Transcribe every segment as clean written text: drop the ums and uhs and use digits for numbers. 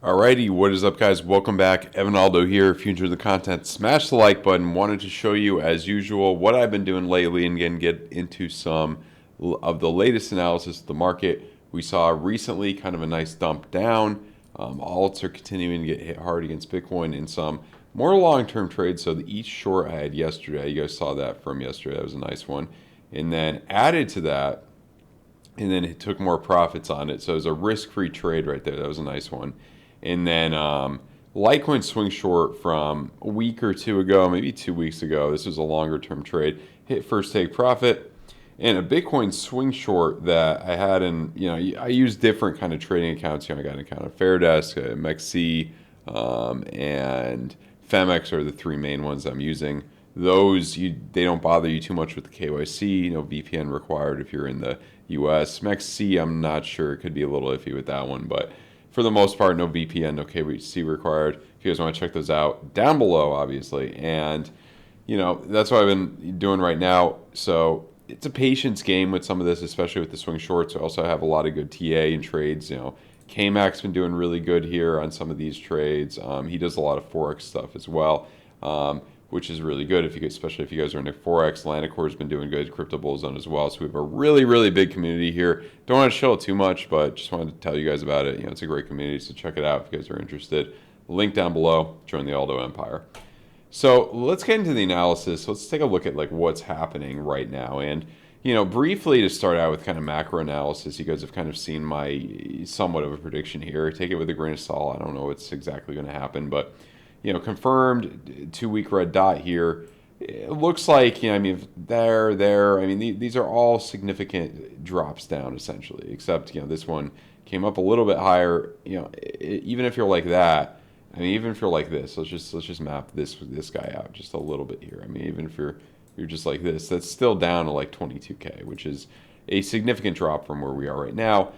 Alrighty, what is up, guys? Welcome back. Aldo here. If you enjoyed the content, smash the like button. Wanted to show you, as usual, what I've been doing lately and again get into some of the latest analysis of the market. We saw recently kind of a nice dump down. Alts are continuing to get hit hard against Bitcoin in some more long-term trades. So the each short I had yesterday, you guys saw that from yesterday. That was a nice one. And then added to that, and then it took more profits on it. So it was a risk-free trade right there. That was a nice one. And then Litecoin swing short from a week or two ago, maybe 2 weeks ago. This was a longer term trade. Hit first take profit. And a Bitcoin swing short that I had in, I use different kind of trading accounts. I got an account of FAIRDESK, MEXC, and FAIRDESK are the three main ones I'm using. Those, they don't bother you too much with the KYC, no VPN required if you're in the US. MEXC, I'm not sure. It could be a little iffy with that one, but for the most part, no VPN, no KYC required. If you guys want to check those out, down below, obviously. And, that's what I've been doing right now. So it's a patience game with some of this, especially with the swing shorts. I also have a lot of good TA and trades. KMAC's been doing really good here on some of these trades. He does a lot of Forex stuff as well, which is really good, especially if you guys are into Forex. Landicor's been doing good, Crypto Bullzone as well. So we have a really, really big community here. Don't want to show it too much, but just wanted to tell you guys about it. It's a great community, so check it out if you guys are interested. Link down below. Join the Aldo Empire. So let's get into the analysis. Let's take a look at what's happening right now. And briefly to start out with kind of macro analysis, you guys have kind of seen my somewhat of a prediction here. Take it with a grain of salt. I don't know what's exactly going to happen, but confirmed 2 week red dot here. It looks like, there. These are all significant drops down essentially, except, this one came up a little bit higher. Even if you're like that, even if you're like this, let's just map this guy out just a little bit here. Even if you're just like this, that's still down to like 22K, which is a significant drop from where we are right now.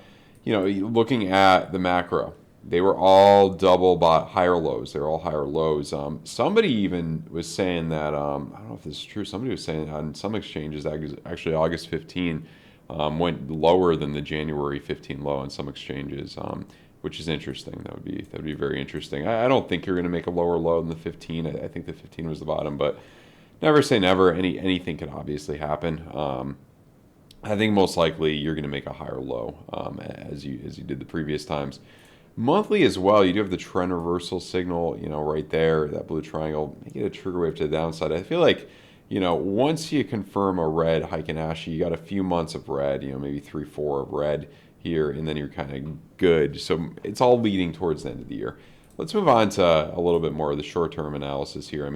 Looking at the macro, they were all double bought higher lows. They're all higher lows. Somebody even was saying that, I don't know if this is true, somebody was saying on some exchanges, actually August 15 went lower than the January 15 low on some exchanges, which is interesting. That would be very interesting. I don't think you're going to make a lower low than the 15. I think the 15 was the bottom, but never say never. Anything could obviously happen. I think most likely you're going to make a higher low as you did the previous times. Monthly as well, you do have the trend reversal signal, right there, that blue triangle. Make it a trigger wave to the downside. I feel like, once you confirm a red Heikin-Ashi, you got a few months of red, maybe 3-4 of red here, and then you're kind of good. So it's all leading towards the end of the year. Let's move on to a little bit more of the short-term analysis here.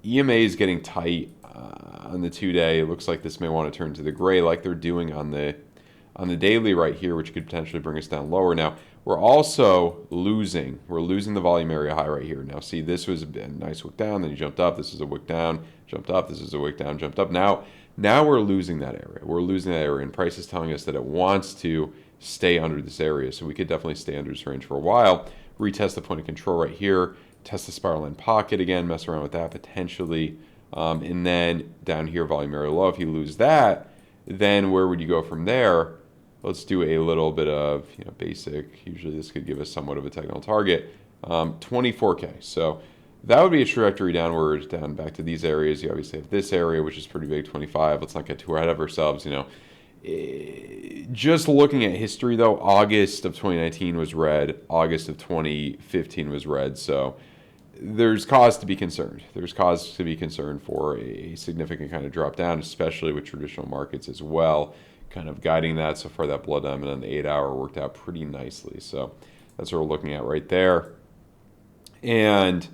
EMA is getting tight on the 2-day. It looks like this may want to turn to the gray like they're doing on the daily right here, which could potentially bring us down lower. Now, we're also losing the volume area high right here. Now, see, this was a nice wick down, then you jumped up. This is a wick down, jumped up. This is a wick down, jumped up. Now we're losing that area. We're losing that area, and price is telling us that it wants to stay under this area. So we could definitely stay under this range for a while. Retest the point of control right here. Test the spiral line pocket again. Mess around with that potentially. And then down here, volume area low. If you lose that, then where would you go from there? Let's do a little bit of basic. Usually this could give us somewhat of a technical target. 24K. So that would be a trajectory downwards, down back to these areas. You obviously have this area, which is pretty big, 25. Let's not get too ahead of ourselves. Just looking at history, though, August of 2019 was red. August of 2015 was red. So there's cause to be concerned. There's cause to be concerned for a significant kind of drop down, especially with traditional markets as well. Kind of guiding that. So far, that blood diamond on the 8-hour worked out pretty nicely. So that's what we're looking at right there. And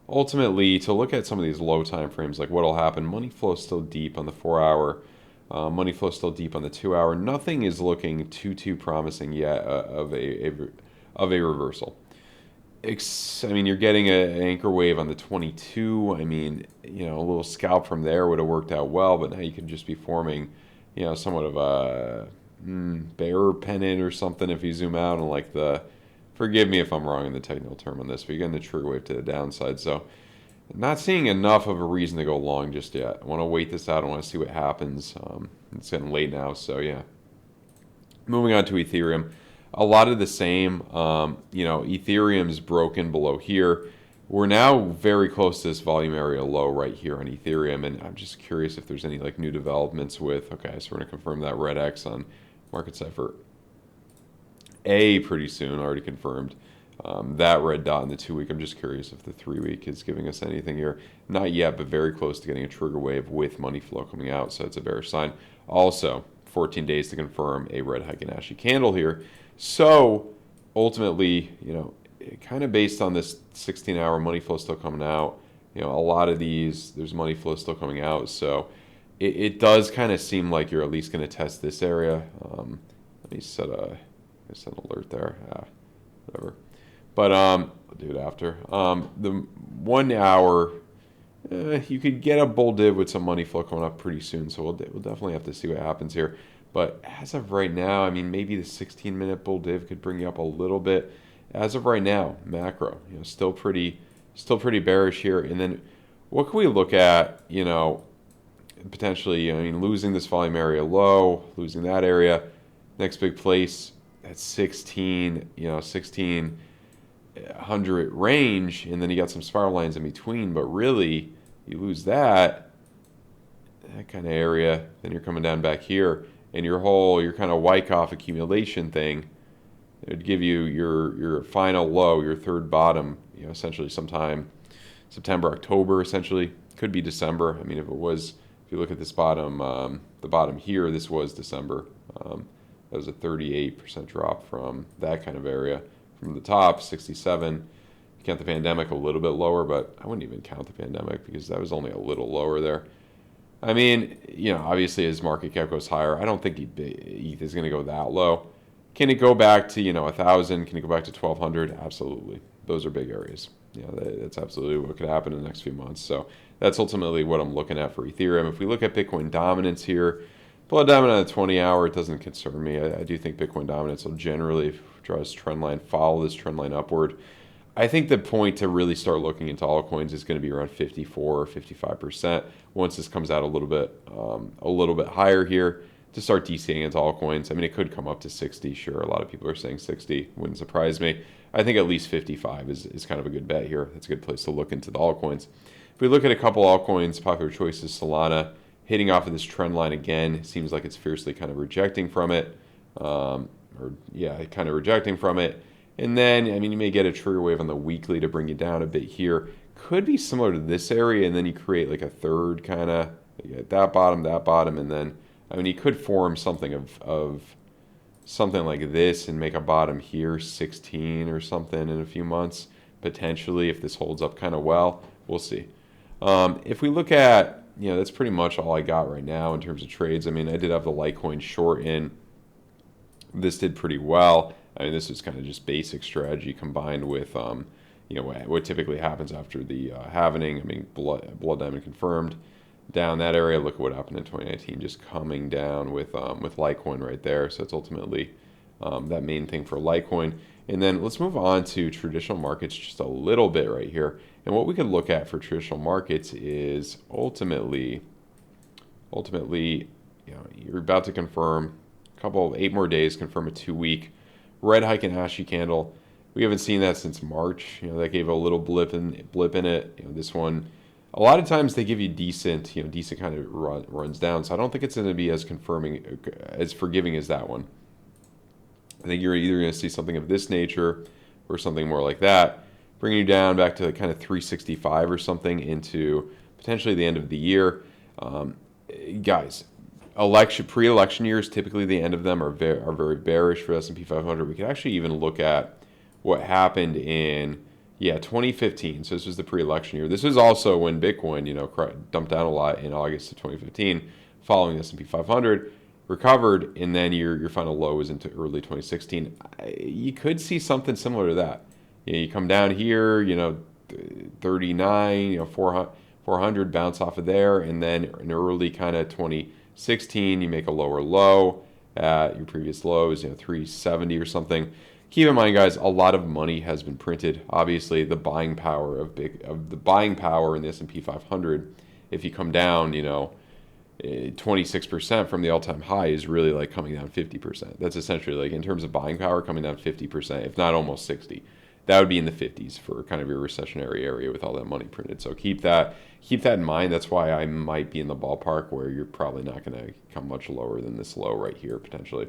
ultimately, to look at some of these low time frames, like what'll happen, money flow is still deep on the 4-hour. Money flow is still deep on the 2-hour. Nothing is looking too promising yet of a reversal. You're getting an anchor wave on the 22. A little scalp from there would have worked out well, but now you could just be forming somewhat of a bear pennant or something if you zoom out and forgive me if I'm wrong in the technical term on this, but you're getting the trigger wave to the downside. So not seeing enough of a reason to go long just yet. I want to wait this out. I want to see what happens. It's getting late now, so yeah. Moving on to Ethereum. a lot of the same. You know, Ethereum's broken below here. We're now very close to this volume area low right here on Ethereum, and I'm just curious if there's any like new developments with. Okay, so we're gonna confirm that red X on market cipher A pretty soon, already confirmed. That red dot in the 2-week, I'm just curious if the 3-week is giving us anything here. Not yet, but very close to getting a trigger wave with money flow coming out, so it's a bearish sign. Also, 14 days to confirm a red Heikin-Ashi candle here. So ultimately, you know, kind of based on this 16-hour money flow still coming out, you know, a lot of these, there's money flow still coming out, so it does kind of seem like you're at least going to test this area. Let me set an alert there. Whatever. But I'll do it after. The 1 hour, you could get a bull div with some money flow coming up pretty soon, so we'll definitely have to see what happens here. But as of right now, I mean, maybe the 16-minute bull div could bring you up a little bit. As of right now, macro, you know, still pretty bearish here. And then what can we look at, you know, potentially, I mean, losing this volume area low, losing that area. Next big place at 16, you know, 1600 range, and then you got some spiral lines in between, but really you lose that kind of area, then you're coming down back here, and your kind of Wyckoff accumulation thing, it would give you your final low, your third bottom, you know, essentially sometime September, October, essentially. Could be December. I mean, if you look at this bottom, the bottom here, this was December. That was a 38% drop from that kind of area. From the top, 67. You count the pandemic a little bit lower, but I wouldn't even count the pandemic because that was only a little lower there. I mean, you know, obviously as market cap goes higher, I don't think ETH is going to go that low. Can it go back to, you know, 1,000? Can it go back to 1,200? Absolutely. Those are big areas. You know, that's absolutely what could happen in the next few months. So that's ultimately what I'm looking at for Ethereum. If we look at Bitcoin dominance here, blood diamond on the 20-hour, it doesn't concern me. I do think Bitcoin dominance will generally draw this trend line, follow this trend line upward. I think the point to really start looking into altcoins is going to be around 54 or 55% once this comes out a little bit higher here to start DCing into altcoins. I mean, it could come up to 60, sure. A lot of people are saying 60. Wouldn't surprise me. I think at least 55 is kind of a good bet here. That's a good place to look into the altcoins. If we look at a couple altcoins, popular choices, Solana, hitting off of this trend line again. It seems like it's fiercely kind of rejecting from it. Kind of rejecting from it. And then, I mean, you may get a trigger wave on the weekly to bring you down a bit here. Could be similar to this area, and then you create like a third kind of, that bottom, and then, I mean, you could form something of something like this and make a bottom here, 16 or something in a few months, potentially, if this holds up kind of well. We'll see. If we look at, you know, that's pretty much all I got right now in terms of trades. I mean, I did have the Litecoin short in. This did pretty well. I mean, this is kind of just basic strategy combined with, you know, what typically happens after the halvening. I mean, blood diamond confirmed down that area. Look at what happened in 2019, just coming down with Litecoin right there. So it's ultimately that main thing for Litecoin. And then let's move on to traditional markets just a little bit right here. And what we could look at for traditional markets is ultimately, you know, you're about to confirm a couple of 8 more days, confirm a 2-week red Heikin-Ashi candle. We haven't seen that since March. You know, that gave a little blip in it. You know, this one, a lot of times they give you decent kind of runs down. So I don't think it's going to be as forgiving as that one. I think you're either going to see something of this nature or something more like that, bringing you down back to kind of 365 or something into potentially the end of the year. Guys, pre-election years, typically the end of them are very bearish for S&P 500. We could actually even look at what happened in 2015. So this was the pre-election year. This was also when Bitcoin, you know, dumped down a lot in August of 2015, following the S&P 500, recovered, and then your final low was into early 2016. You could see something similar to that. You know, you come down here, you know, 39, you know, 400, bounce off of there, and then in early kind of 2016, you make a lower low at your previous lows, you know, 370 or something. Keep in mind, guys, a lot of money has been printed. Obviously, the buying power of the buying power in the S&P 500. If you come down, you know, 26% from the all-time high is really like coming down 50%. That's essentially like in terms of buying power coming down 50%, if not almost 60. That would be in the 50s for kind of your recessionary area with all that money printed. So keep that in mind. That's why I might be in the ballpark where you're probably not going to come much lower than this low right here potentially.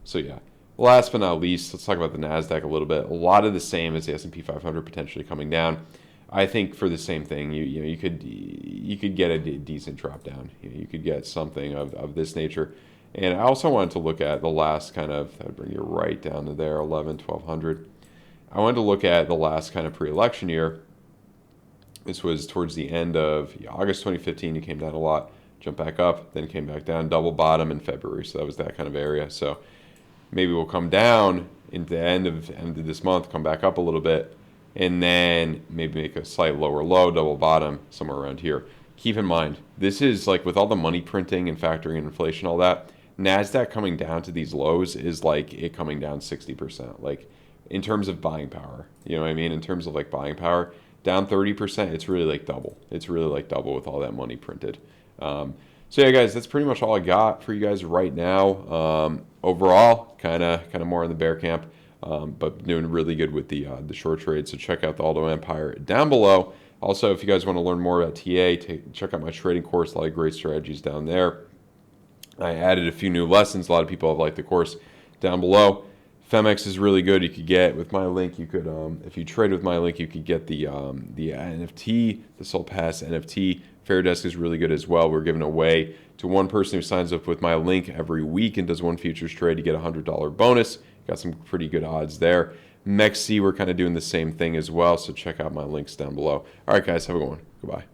So yeah. Last but not least, let's talk about the Nasdaq a little bit. A lot of the same as the S&P 500 potentially coming down. I think for the same thing, you could get a decent drop down. You could get something of this nature. And I also wanted to look at the last kind of, that would bring you right down to there, 1200. I wanted to look at the last kind of pre-election year. This was towards the end of August 2015. You came down a lot, jumped back up, then came back down, double bottom in February. So that was that kind of area. So maybe we'll come down into the end of this month, come back up a little bit, and then maybe make a slight lower low, double bottom, somewhere around here. Keep in mind, this is like with all the money printing and factoring in inflation, all that, NASDAQ coming down to these lows is like it coming down 60%. Like in terms of buying power, you know what I mean? In terms of like buying power, down 30%, it's really like double. It's really like double with all that money printed. So yeah, guys, that's pretty much all I got for you guys right now. Overall, kind of more in the bear camp, but doing really good with the short trade. So check out the Aldo Empire down below. Also, if you guys want to learn more about TA, check out my trading course. A lot of great strategies down there. I added a few new lessons. A lot of people have liked the course down below. FAIRDESK is really good. You could get with my link. You could, if you trade with my link, you could get the NFT, the Soul Pass NFT. FAIRDESK is really good as well. We're giving away to one person who signs up with my link every week and does one futures trade to get a $100 bonus. Got some pretty good odds there. MEXC, we're kind of doing the same thing as well. So check out my links down below. All right, guys, have a good one. Goodbye.